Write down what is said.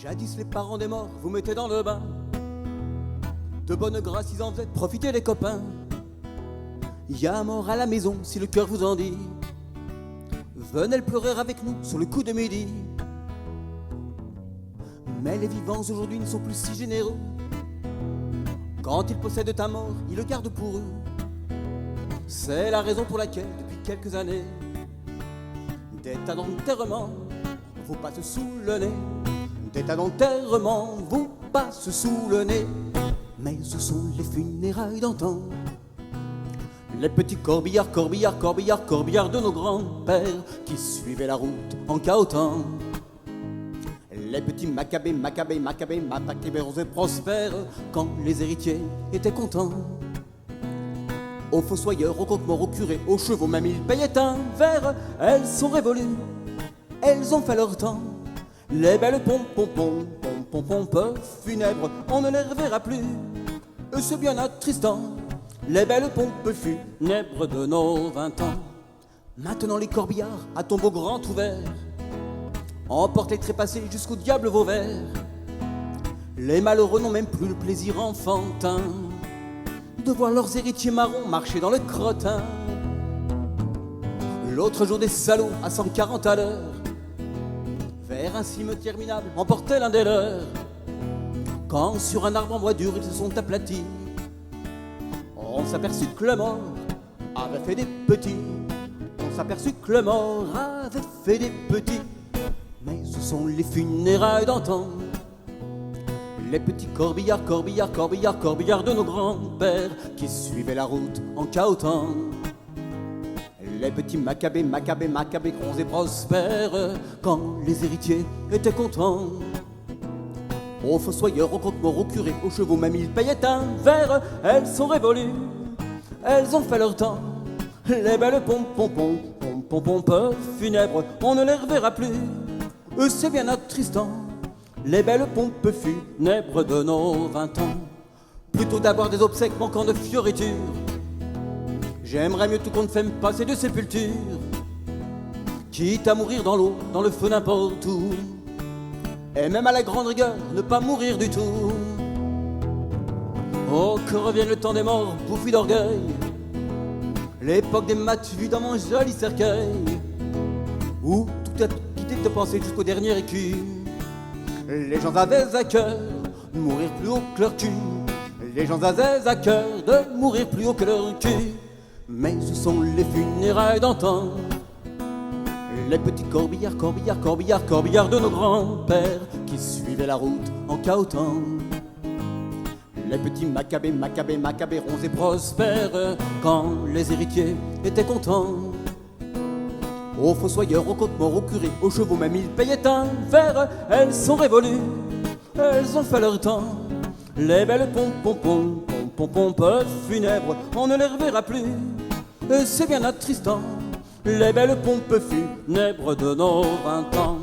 Jadis les parents des morts vous mettaient dans le bain. De bonne grâce ils en faisaient profiter les copains. Y a mort à la maison si le cœur vous en dit. Venez le pleurer avec nous sur le coup de midi. Mais les vivants aujourd'hui ne sont plus si généreux. Quand ils possèdent ta mort, ils le gardent pour eux. C'est la raison pour laquelle, depuis quelques années, des tas d'enterrements vous passent sous le nez. Des tas d'enterrements vous passent sous le nez. Mais ce sont les funérailles d'antan. Les petits corbillards, corbillards, corbillards, corbillards de nos grands-pères qui suivaient la route en cahotant. Les petits macabées, macabées, macabées, macabées, roses et prospères quand les héritiers étaient contents. Aux fossoyeurs, aux croque-morts, aux curés, aux chevaux, même ils payaient un verre. Elles sont révolues, elles ont fait leur temps. Les belles pompes funèbres, on ne les reverra plus. C'est bien attristant, les belles pompes funèbres de nos 20 ans. Maintenant les corbillards à tombeau grand ouvert emportent les trépassés jusqu'au diable Vauvert. Les malheureux n'ont même plus le plaisir enfantin de voir leurs héritiers marrons marcher dans le crottin. L'autre jour des salauds à 140 à l'heure vers un cimetière minable emportaient l'un des leurs. Quand sur un arbre en bois dur ils se sont aplatis, on s'aperçut que le mort avait fait des petits. On s'aperçut que le mort avait fait des petits. Mais ce sont les funérailles d'antan. Les petits corbillards, corbillards, corbillards, corbillards de nos grands-pères qui suivaient la route en cahotant. Les petits macabées, macabées, macabées, grands et prospères quand les héritiers étaient contents. Aux fossoyeurs, aux croque-morts, aux curés, aux chevaux, même ils payaient un verre. Elles sont révolues, elles ont fait leur temps. Les belles pompes funèbres, on ne les reverra plus. C'est bien attristant, les belles pompes funèbres de nos 20 ans. Plutôt d'avoir des obsèques manquant de fioritures, j'aimerais mieux tout qu'on ne fait passer de sépulture, quitte à mourir dans l'eau, dans le feu, n'importe où. Et même à la grande rigueur, ne pas mourir du tout. Oh, que revienne le temps des morts, bouffis d'orgueil, l'époque des maths vus dans mon joli cercueil, où tout a quitté de penser jusqu'au dernier écu. Les gens avaient à cœur de mourir plus haut que leur cul. Les gens avaient à cœur de mourir plus haut que leur cul. Mais ce sont les funérailles d'antan. Les petits corbillards, corbillards, corbillards, corbillards de nos grands-pères qui suivaient la route en cahotant. Les petits macabées, macabées, macabées, ronds et prospères quand les héritiers étaient contents. Aux fossoyeurs, aux croque-morts, aux curés, aux chevaux, même ils payaient un verre. Elles sont révolues, elles ont fait leur temps. Les belles pompes funèbres, on ne les reverra plus. C'est bien attristant, les belles pompes funèbres de nos 20 ans.